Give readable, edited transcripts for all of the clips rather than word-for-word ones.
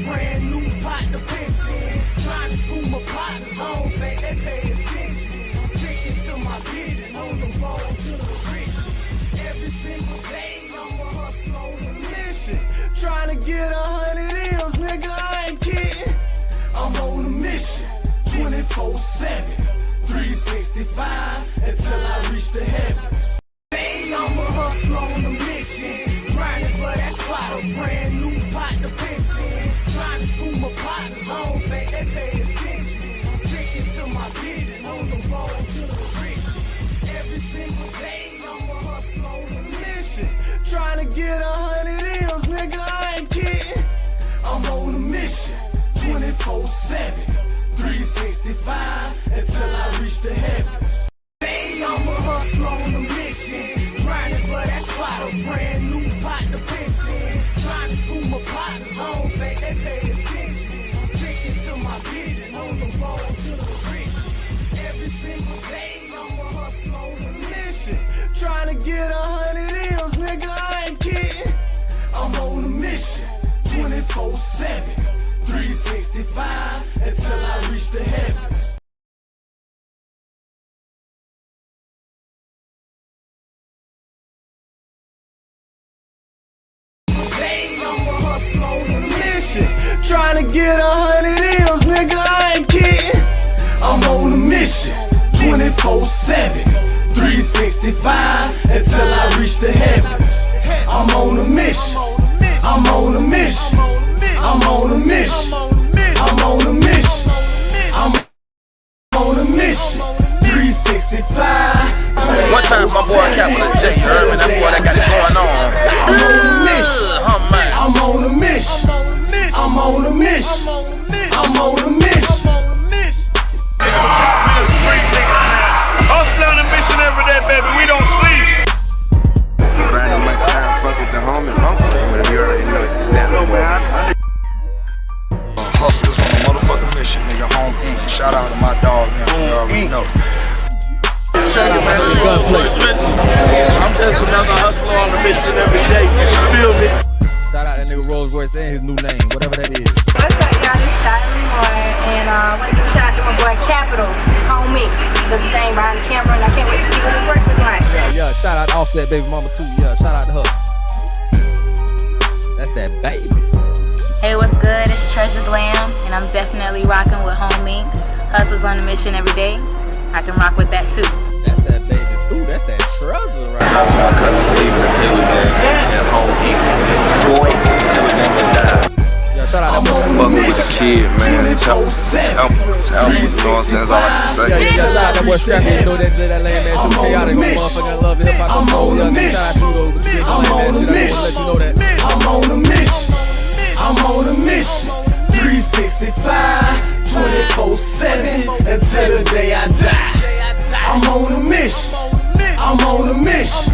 brand new pot to piss in. Trying to school my partners home, babe, they pay attention. I'm sticking to my vision, on the road to the riches. Every single day, I'm a hustle on a mission. Trying to get 100 M's, nigga, I ain't kidding. I'm on a mission, 24/7, 365, until I reach the heavens. Hey, I'm a hustle on a mission, grinding for that spot, a brand new pot to piss in. Trying to school my partners home, babe, they pay attention. I'm sticking to my vision, on the road to the riches. Every single day, I'm a hustle on a mission. Trying to get 100 M's, nigga, I ain't kidding. I'm on a mission, 24/7, 365, until I reach the heavens. Hey, I'm a hustle on a mission, grinding for that spot, a brand new pot to piss in. Trying to school my partners home, babe, they pay attention. I'm sticking to my vision, on the road to the riches. Every single day, I'm a hustle on a mission. Trying to get 100 M's, nigga, I ain't kidding. I'm on a mission, 24/7, 365, until I reach the heavens. Babe, I'm a hustle on a mission. Trying to get 100 M's, nigga, I ain't kidding. I'm on a mission, 24/7, 365, until I reach the heavens. I'm on a mission, I'm on a mission, I'm on a mission, I'm on a mission, I'm on a mission, 365. One time my boy Capital J, you heard me? That boy that got it going on. I'm on a mission, I'm on a mission, I'm on a mission, I'm on a mission. Hustle on a mission every day, baby. We don't sleep. Grinding my time, fuck with the homie, whatever you already know, it's snap. Hustlers on a motherfucking mission, nigga. Home Inc. Shout out to my dog, man. You already know. Check it, man. I'm just another hustler on a mission every day. Feel me? Shout out that nigga Rolls Royce and his new name, whatever that is. What's up, y'all? This is Shiley Moore, and I want to give a shout out to my boy Capital, homie. Does the thing behind the camera, and I can't wait to see what his work is like. Yeah, shout out to Offset Baby Mama too. Yeah, shout out to her. That's that baby. Hey, what's good? It's Treasure Glam, and I'm definitely rocking with Homie. Hustles on a mission every day. I can rock with that too. That's that baby too. That's that treasure right Shout out to my cousin Steven and Tilly, man. And home Inc. Boy, Tilly never died. Yeah, shout out that boy. Fuck with the kid, man. Tell him, you know what I'm saying? That's all I can say. Yeah, shout out that boy Scrappy. You know that lame man shit chaotic. Motherfucking love hip hop. I'm on a mission. Shout out to those kids I'm lame on a man shit. I just wanna let you know that. I'm on a mission. I'm on a mission. 365, 24/7, until the day I die. I'm on a mission. I'm on a mission.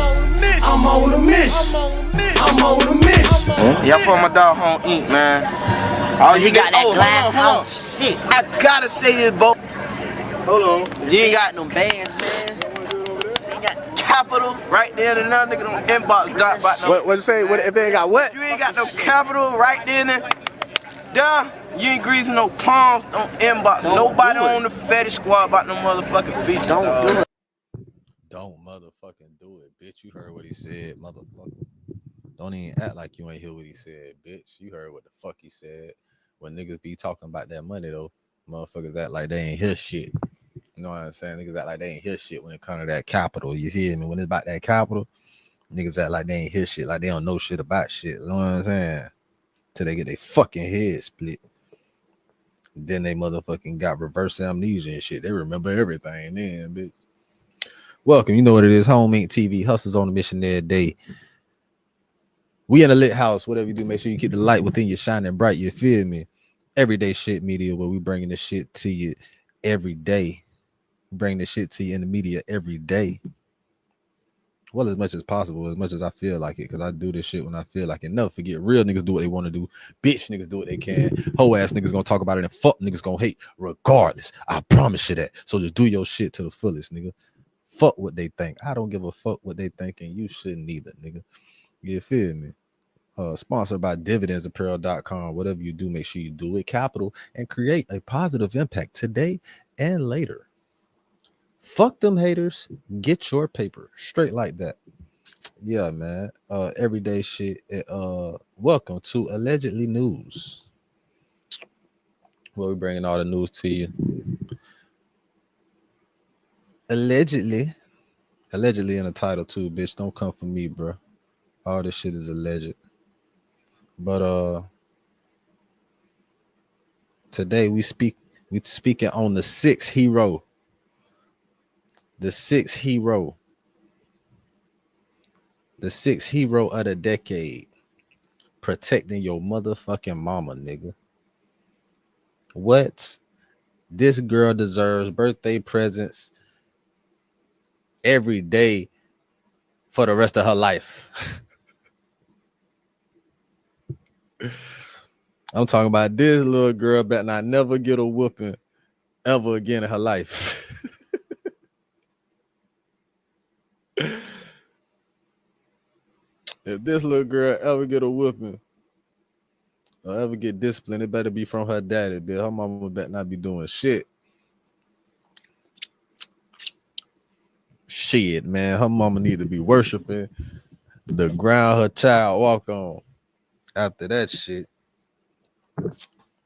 I'm on a mission. I'm on a mission. Y'all from my dog Home Inc, man. Oh, you got that glass house. Shit, I gotta say this, Bo. Hold on. you ain't got no bands, man. Capital right there, and another nigga don't inbox dot about no. What you say? What if they ain't got what? You ain't got no capital right there, and duh. You ain't greasing no palms, don't inbox. Nobody on the fetish squad about no motherfucking feature. Don't do it. Don't motherfucking do it, bitch. You heard what he said, motherfucker. Don't even act like you ain't hear what he said, bitch. You heard what the fuck he said. When niggas be talking about that money, though, motherfuckers act like they ain't hear shit. You know what I'm saying? Niggas act like they ain't hear shit when it comes to that capital. You hear me? When it's about that capital, niggas act like they ain't hear shit, like they don't know shit about shit. You know what I'm saying? Till they get their fucking head split. Then they motherfucking got reverse amnesia and shit. They remember everything then, bitch. Welcome. You know what it is. Home Inc. TV. Hustles on a mission every day. We in a lit house. Whatever you do, make sure you keep the light within you shining bright. You feel me? Everyday shit media where we bringing this shit to you every day. Bring this shit to you in the media every day. Well, as much as possible, as much as I feel like it, because I do this shit when I feel like it. Never forget, real niggas do what they want to do. Bitch niggas do what they can. Hoe ass niggas gonna talk about it, and fuck niggas gonna hate regardless. I promise you that. So just do your shit to the fullest, nigga. Fuck what they think. I don't give a fuck what they think, and you shouldn't either, nigga. You feel me? Sponsored by dividendsapparel.com. Whatever you do, make sure you do it capital and create a positive impact today and later. Fuck them haters. Get your paper straight like that. Yeah, man. Everyday shit. Welcome to Allegedly News. Where we bringing all the news to you. Allegedly in the title too, bitch. Don't come for me, bro. All this shit is alleged. But today we speaking on the sixth hero. The sixth hero. The sixth hero of the decade. Protecting your motherfucking mama, nigga. What? This girl deserves birthday presents every day for the rest of her life. I'm talking about this little girl better not never get a whooping ever again in her life. If this little girl ever get a whooping or ever get disciplined, it better be from her daddy, bitch. Her mama better not be doing shit. Shit, man. Her mama need to be worshiping the ground her child walk on. After that shit,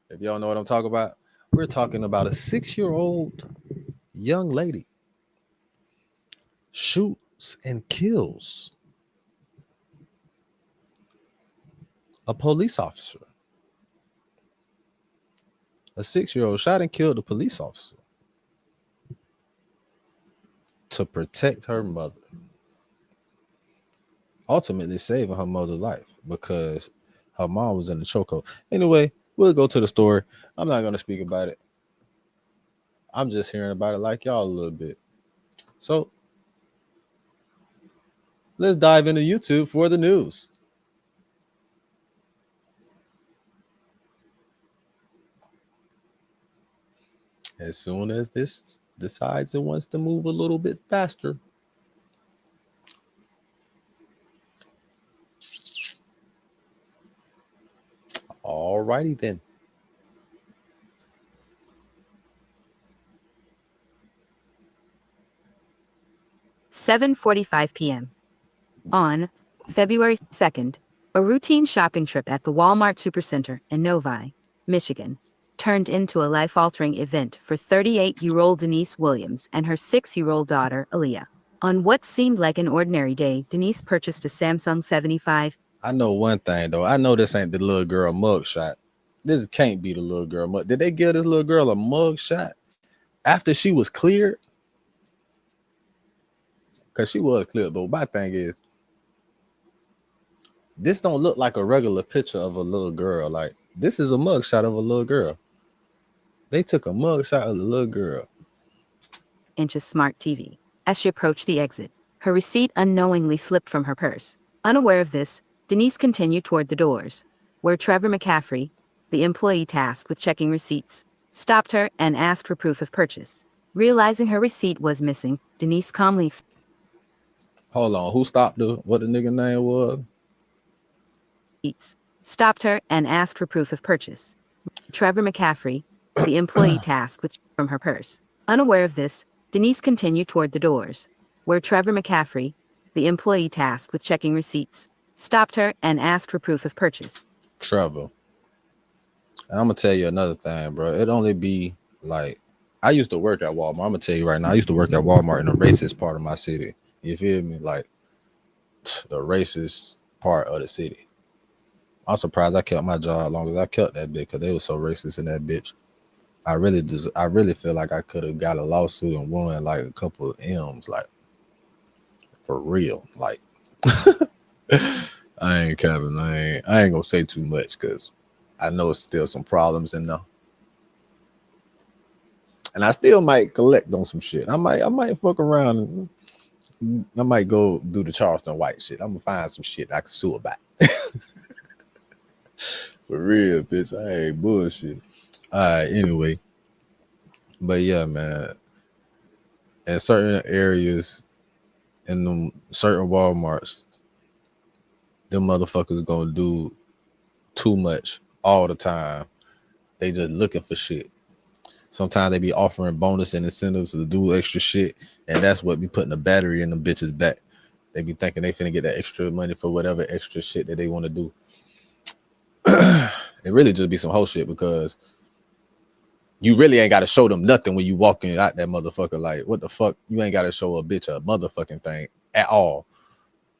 if y'all know what I'm talking about, we're talking about a 6-year-old young lady shoots and kills a police officer. A 6-year-old shot and killed a police officer to protect her mother, ultimately saving her mother's life because her mom was in the chokehold. Anyway, we'll go to the story. I'm not going to speak about it. I'm just hearing about it like y'all a little bit. So let's dive into YouTube for the news. As soon as this decides it wants to move a little bit faster. All righty then. (7:45 p.m.) On February 2nd, a routine shopping trip at the Walmart Supercenter in Novi, Michigan, turned into a life-altering event for 38-year-old Denise Williams and her 6-year-old daughter, Aaliyah. On what seemed like an ordinary day, Denise purchased a Samsung 75. I know one thing, though. I know this ain't the little girl mug shot. This can't be the little girl mug. Did they give this little girl a mug shot after she was cleared? Because she was cleared, but my thing is, this don't look like a regular picture of a little girl. Like, this is a mug shot of a little girl. They took a mug shot of the little girl. Inch's smart TV. As she approached the exit, her receipt unknowingly slipped from her purse. Unaware of this, Denise continued toward the doors, where Trevor McCaffrey, the employee tasked with checking receipts, stopped her and asked for proof of purchase. Realizing her receipt was missing, Denise calmly Hold on, who stopped her? What the nigga name was? Stopped her and asked for proof of purchase. Trevor McCaffrey, the employee tasked with from her purse. Unaware of this, Denise continued toward the doors, where Trevor McCaffrey, the employee tasked with checking receipts, stopped her and asked for proof of purchase. Trevor. I'm gonna tell you another thing, bro. It only be like, I used to work at Walmart. I'm gonna tell you right now, I used to work at Walmart in the racist part of my city. You feel me? Like, the racist part of the city. I'm surprised I kept my job as long as I kept that bitch, because they were so racist in that bitch. I really feel like I could have got a lawsuit and won like a couple of M's, like, for real. Like, I ain't capping. I ain't gonna say too much because I know it's still some problems in there. And I still might collect on some shit. I might fuck around and I might go do the Charleston White shit. I'm gonna find some shit I can sue about. For real, bitch. I ain't bullshit. All right, anyway. But yeah, man. In certain areas, in them certain Walmarts, them motherfuckers gonna do too much all the time. They just looking for shit. Sometimes they be offering bonus and incentives to do extra shit, and that's what be putting the battery in them bitches back. They be thinking they finna get that extra money for whatever extra shit that they want to do. It really just be some whole shit, because you really ain't got to show them nothing when you walking out that motherfucker. Like, what the fuck? You ain't got to show a bitch a motherfucking thing at all.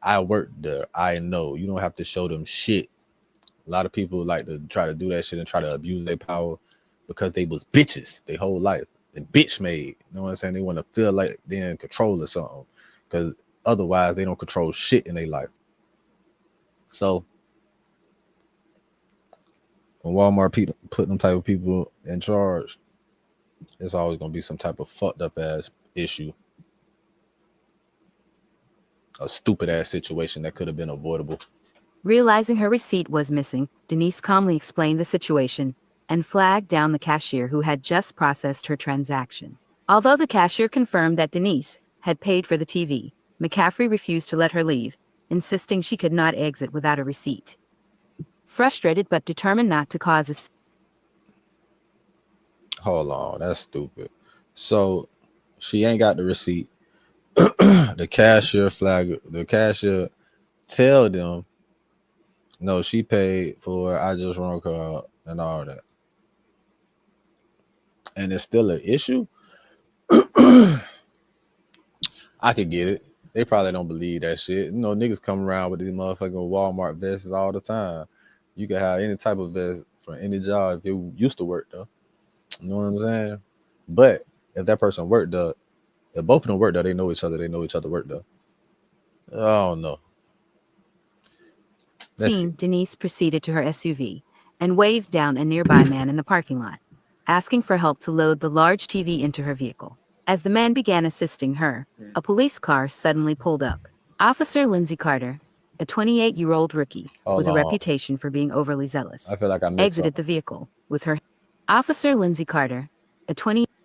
I worked there. I know. You don't have to show them shit. A lot of people like to try to do that shit and try to abuse their power because they was bitches their whole life and bitch made. You know what I'm saying? They want to feel like they're in control or something, because otherwise they don't control shit in their life. So when Walmart put them type of people in charge, it's always gonna be some type of fucked up ass issue, a stupid ass situation that could have been avoidable. Realizing her receipt was missing, Denise calmly explained the situation and flagged down the cashier who had just processed her transaction. Although the cashier confirmed that Denise had paid for the TV, McCaffrey refused to let her leave, insisting she could not exit without a receipt. Frustrated but determined not to cause a... Hold on, that's stupid. So she ain't got the receipt. The cashier tell them, no, she paid for it. I just wrong her and all that. And it's still an issue? I could get it. They probably don't believe that shit. You know, niggas come around with these motherfucking Walmart vests all the time. You can have any type of vest for any job if you used to work though. You know what I'm saying? But if that person worked though, if both of them work though, they know each other work though. I don't know. Denise proceeded to her SUV and waved down a nearby man in the parking lot, asking for help to load the large TV into her vehicle. As the man began assisting her, a police car suddenly pulled up. Officer Lindsay Carter, a 28-year-old rookie with a reputation for being overly zealous, I feel like I exited the vehicle with her. Officer Lindsay Carter,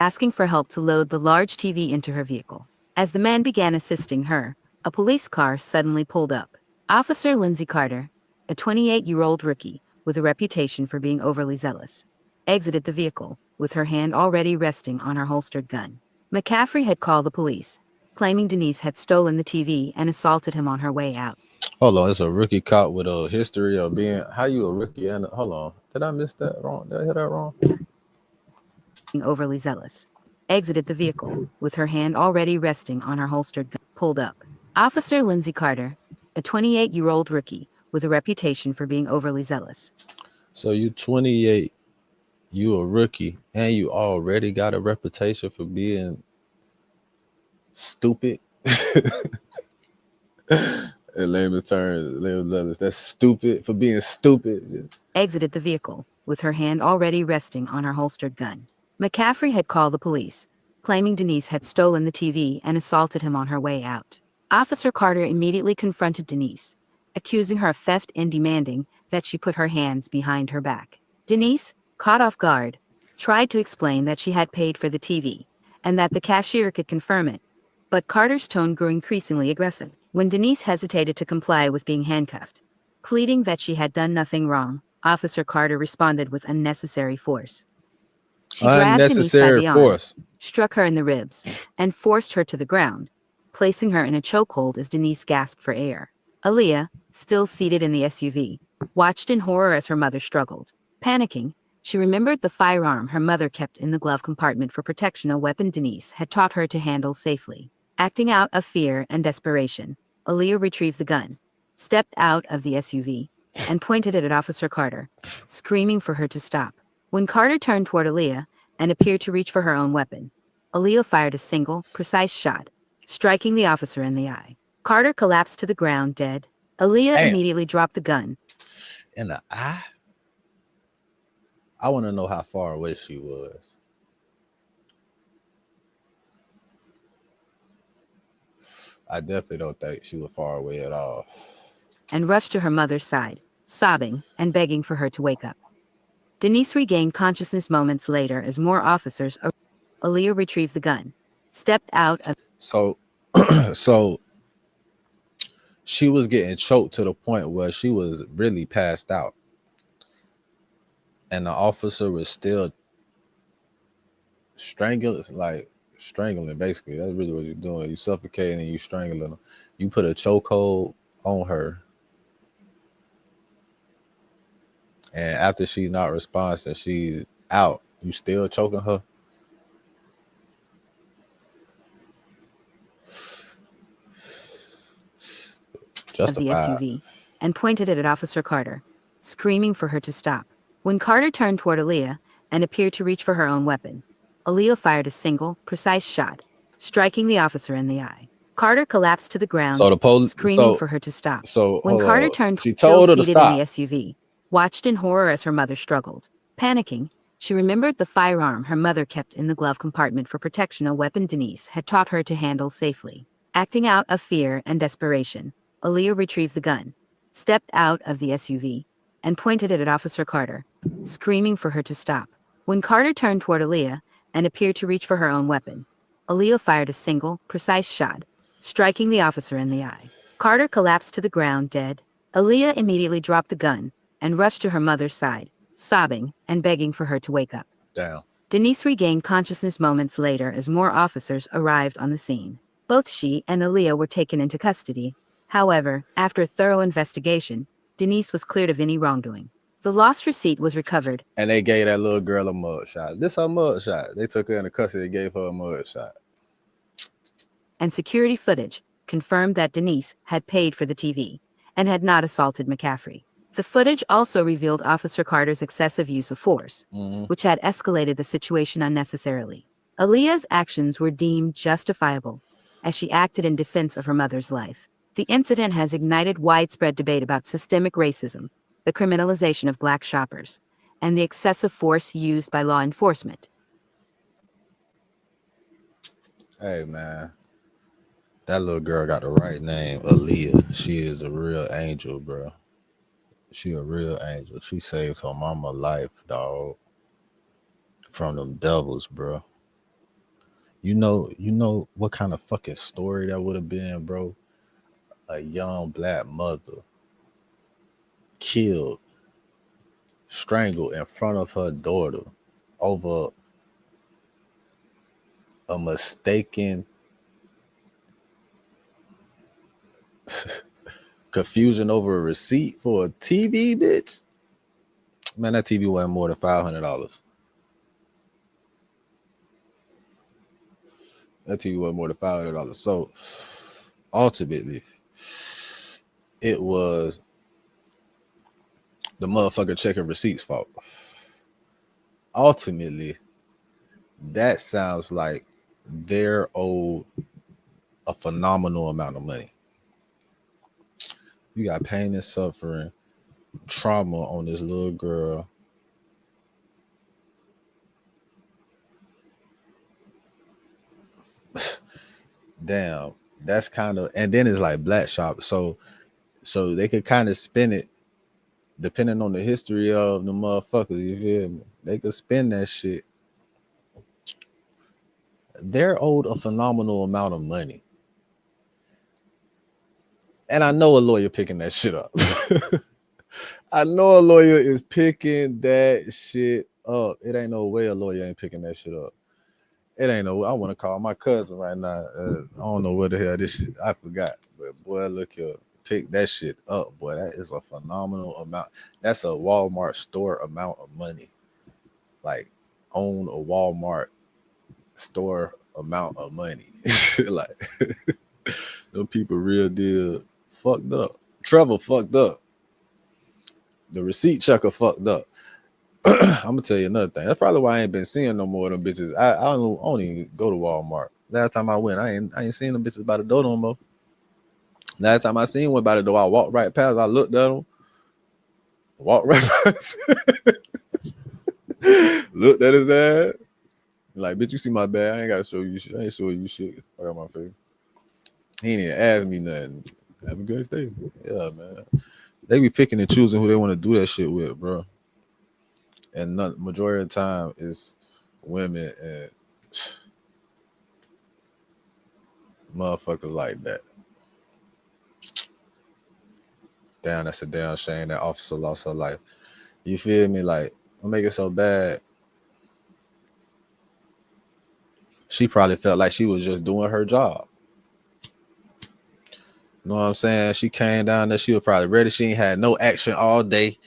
asking for help to load the large TV into her vehicle. As the man began assisting her, a police car suddenly pulled up. Officer Lindsay Carter, a 28-year-old rookie with a reputation for being overly zealous, exited the vehicle with her hand already resting on her holstered gun. McCaffrey had called the police, claiming Denise had stolen the TV and assaulted him on her way out. Hold on, it's a rookie caught with a history of being, how you a rookie? And hold on, did I miss that wrong? Did I hear that wrong? Overly zealous, exited the vehicle with her hand already resting on her holstered gun. Pulled up. Officer Lindsay Carter, a 28-year-old rookie with a reputation for being overly zealous. So you 28, you a rookie, and you already got a reputation for being stupid. In layman's terms, that's stupid, for being stupid. Exited the vehicle with her hand already resting on her holstered gun. McCaffrey had called the police, claiming Denise had stolen the TV and assaulted him on her way out. Officer Carter immediately confronted Denise, accusing her of theft and demanding that she put her hands behind her back. Denise, caught off guard, tried to explain that she had paid for the TV and that the cashier could confirm it, but Carter's tone grew increasingly aggressive. When Denise hesitated to comply with being handcuffed, pleading that she had done nothing wrong, Officer Carter responded with unnecessary force. She grabbed Denise by the arm, struck her in the ribs, and forced her to the ground, placing her in a chokehold as Denise gasped for air. Aaliyah, still seated in the SUV, watched in horror as her mother struggled. Panicking, she remembered the firearm her mother kept in the glove compartment for protection, a weapon Denise had taught her to handle safely. Acting out of fear and desperation, Aaliyah retrieved the gun, stepped out of the SUV, and pointed it at Officer Carter, screaming for her to stop. When Carter turned toward Aaliyah and appeared to reach for her own weapon, Aaliyah fired a single, precise shot, striking the officer in the eye. Carter collapsed to the ground dead. Aaliyah immediately dropped the gun. In the eye? I want to know how far away she was. I definitely don't think she was far away at all. And rushed to her mother's side, sobbing and begging for her to wake up. Denise regained consciousness moments later as more officers. Aaliyah retrieved the gun, stepped out of. So she was getting choked to the point where she was really passed out. And the officer was still strangling basically. That's really what you're doing. You suffocating and you strangling them. You put a chokehold on her. And after she's not responsive, she's out. You still choking her? Of the SUV and pointed it at Officer Carter, screaming for her to stop. When Carter turned toward Aaliyah and appeared to reach for her own weapon, Aaliyah fired a single, precise shot, striking the officer in the eye. Carter collapsed to the ground, screaming for her to stop. When Carter turned, she told her to stop. In the SUV, watched in horror as her mother struggled. Panicking, she remembered the firearm her mother kept in the glove compartment for protection, a weapon Denise had taught her to handle safely. Acting out of fear and desperation, Aaliyah retrieved the gun, stepped out of the SUV, and pointed it at Officer Carter, screaming for her to stop. When Carter turned toward Aaliyah and appeared to reach for her own weapon, Aaliyah fired a single, precise shot, striking the officer in the eye. Carter collapsed to the ground dead. Aaliyah immediately dropped the gun and rushed to her mother's side, sobbing and begging for her to wake up. Damn. Denise regained consciousness moments later as more officers arrived on the scene. Both she and Aaliyah were taken into custody. However, after a thorough investigation, Denise was cleared of any wrongdoing. The lost receipt was recovered. And they gave that little girl a mug shot. This her mug shot. They took her into custody and gave her a mug shot. And security footage confirmed that Denise had paid for the TV and had not assaulted McCaffrey. The footage also revealed Officer Carter's excessive use of force, which had escalated the situation unnecessarily. Aaliyah's actions were deemed justifiable as she acted in defense of her mother's life. The incident has ignited widespread debate about systemic racism, the criminalization of black shoppers, and the excessive force used by law enforcement. Hey, man. That little girl got the right name, Aaliyah. She is a real angel, bro. She a real angel. She saved her mama life, dog. From them devils, bro. You know what kind of fucking story that would have been, bro? A young black mother killed, strangled in front of her daughter over a mistaken confusion over a receipt for a TV, bitch. Man, that TV wasn't more than $500. That TV wasn't more than $500. So ultimately, it was the motherfucker checking receipts fault. Ultimately, that sounds like they're owed a phenomenal amount of money. You got pain and suffering, trauma on this little girl. Damn, that's kind of, and then it's like black shop. So they could kind of spin it depending on the history of the motherfuckers, you feel me? They could spin that shit. They're owed a phenomenal amount of money. And I know a lawyer picking that shit up. I know a lawyer is picking that shit up. It ain't no way a lawyer ain't picking that shit up. It ain't no way. I want to call my cousin right now. I don't know what the hell this shit, I forgot. But boy, look here. Pick that shit up, boy. That is a phenomenal amount. That's a Walmart store amount of money. Like, own a Walmart store amount of money. Like, them people real deal fucked up. Trevor fucked up. The receipt checker fucked up. I'm gonna tell you another thing. That's probably why I ain't been seeing no more of them bitches. I don't even go to Walmart. Last time I went, I ain't seen them bitches by the door no more. Last time I seen one by the door, I walked right past. I looked at them, walked right past, looked at his ass. Like, bitch, you see my bag? I ain't gotta show you shit. I ain't show you shit. I got my face. He ain't even asked me nothing. Have a good day. Yeah, man. They be picking and choosing who they want to do that shit with, bro. And majority of the time is women and motherfuckers like that. Damn, that's a damn shame that officer lost her life. You feel me? Like, what make it so bad? She probably felt like she was just doing her job. You know what I'm saying? She came down there, she was probably ready. She ain't had no action all day.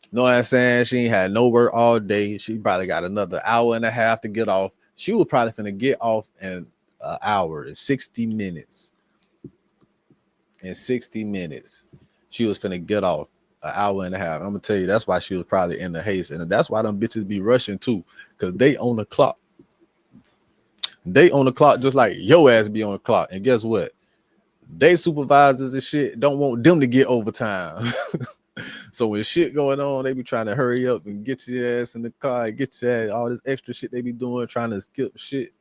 You know what I'm saying? She ain't had no work all day. She probably got another hour and a half to get off. She was probably finna get off in an hour, in 60 minutes. In 60 minutes, she was finna get off an hour and a half. I'm gonna tell you, that's why she was probably in the haste. And that's why them bitches be rushing too, because they on the clock. They on the clock just like your ass be on the clock. And guess what? They supervisors and shit don't want them to get overtime. So when shit going on, they be trying to hurry up and get your ass in the car and get your ass, all this extra shit they be doing, trying to skip shit.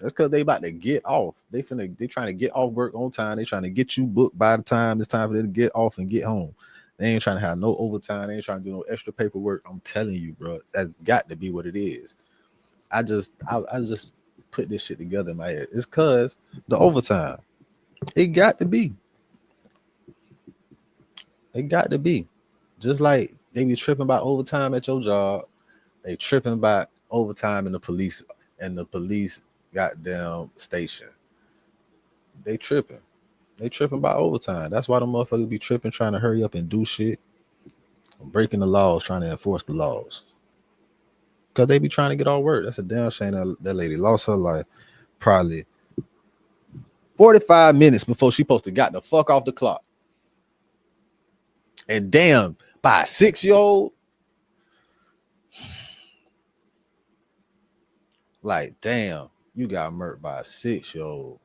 That's because they about to get off. They trying to get off work on time. They trying to get you booked by the time it's time for them to get off and get home. They ain't trying to have no overtime. They ain't trying to do no extra paperwork. I'm telling you, bro, that's got to be what it is. I just put this shit together in my head. It's cause the overtime. It got to be. It got to be. Just like they be tripping about overtime at your job, they tripping about overtime in the police goddamn station. They tripping. They tripping about overtime. That's why the motherfuckers be tripping, trying to hurry up and do shit, breaking the laws, trying to enforce the laws. Because they be trying to get all work. That's a damn shame that lady lost her life probably 45 minutes before she supposed to got the fuck off the clock. And damn, by a 6-year-old, like, damn, you got murdered by a 6-year-old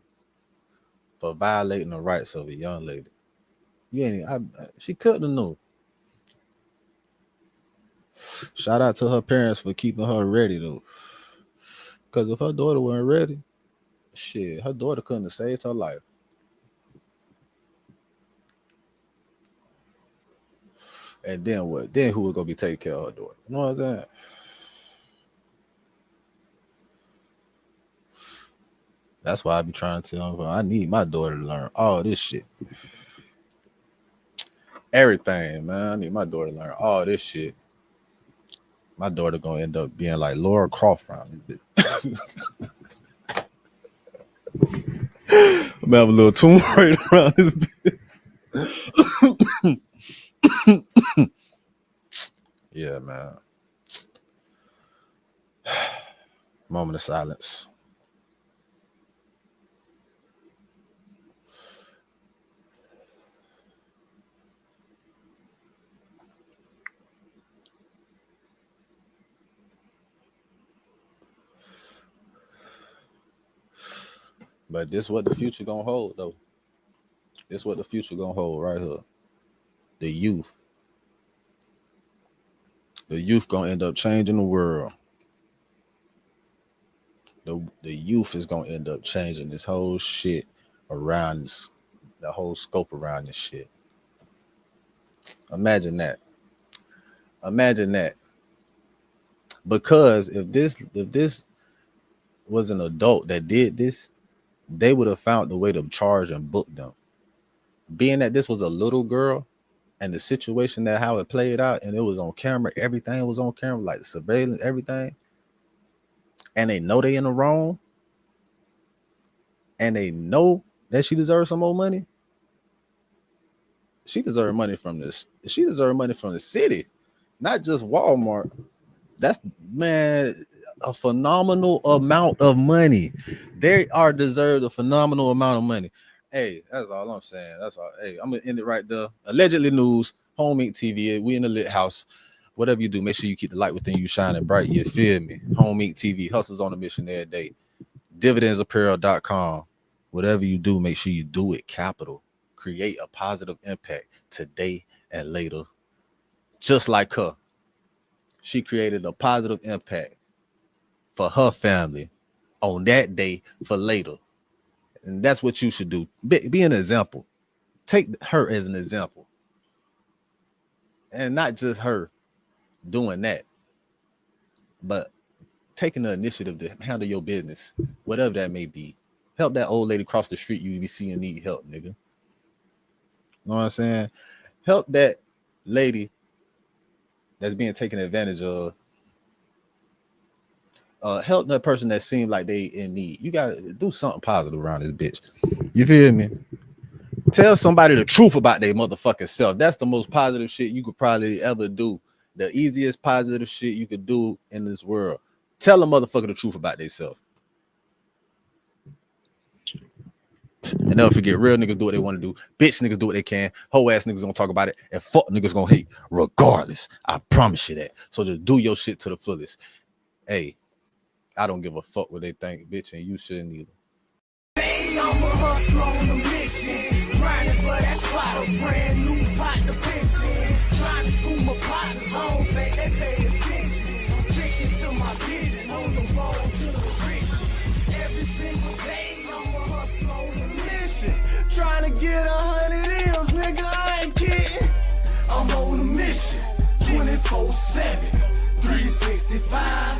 for violating the rights of a young lady. She couldn't have known. Shout out to her parents for keeping her ready though. Because if her daughter weren't ready, shit, her daughter couldn't have saved her life. And then what? Then who was gonna be taking care of her daughter? You know what I'm saying? That's why I be trying to tell her, I need my daughter to learn all this shit. Everything, man. I need my daughter to learn all this shit. My daughter gonna end up being like Laura Croft around this bitch. I'm gonna have a little Tomb Raider around this bitch. Yeah, man. Moment of silence. But this is what the future gonna hold, though. This is what the future gonna hold right here. The youth. The youth gonna end up changing the world. The youth is gonna end up changing this whole shit around this, the whole scope around this shit. Imagine that. Imagine that. Because if this was an adult that did this, they would have found the way to charge and book them. Being that this was a little girl and the situation that how it played out and it was on camera, everything was on camera, like the surveillance, everything. And they know they in the wrong. And they know that she deserves some more money. She deserves money from this. She deserves money from the city, not just Walmart. That's, man, a phenomenal amount of money. They are deserved a phenomenal amount of money. Hey, that's all I'm saying. That's all. Hey, I'm gonna end it right there. Allegedly news, Home Inc. TV. We in the lit house. Whatever you do, make sure you keep the light within you shining bright. You feel me? Home Inc. TV, hustles on a mission every day. Dividendsapparel.com. Whatever you do, make sure you do it capital. Create a positive impact today and later. Just like her. She created a positive impact for her family on that day for later. And that's what you should do. Be an example. Take her as an example. And not just her doing that, but taking the initiative to handle your business, whatever that may be. Help that old lady cross the street you be seeing need help, nigga. You know what I'm saying? help that lady that's being taken advantage of. Help that person that seems like they in need. You gotta do something positive around this bitch. You feel me? Tell somebody the truth about their motherfucking self. That's the most positive shit you could probably ever do. The easiest positive shit you could do in this world. Tell a motherfucker the truth about themselves. And never forget, real niggas do what they want to do. Bitch niggas do what they can. Hoe ass niggas gonna talk about it. And fuck niggas gonna hate regardless. I promise you that. So just do your shit to the fullest. Hey, I don't give a fuck what they think, bitch, and you shouldn't either. Hey, I'm a hustler on a mission. Grinding for that spot, a brand new pot to piss in. Trying to school my partners home, they pay attention. I'm sticking to my vision on the road to the riches. Every single day, I'm a hustler on a mission. Trying to get 100 M's, nigga, I ain't kidding. I'm on a mission, 24/7, 365.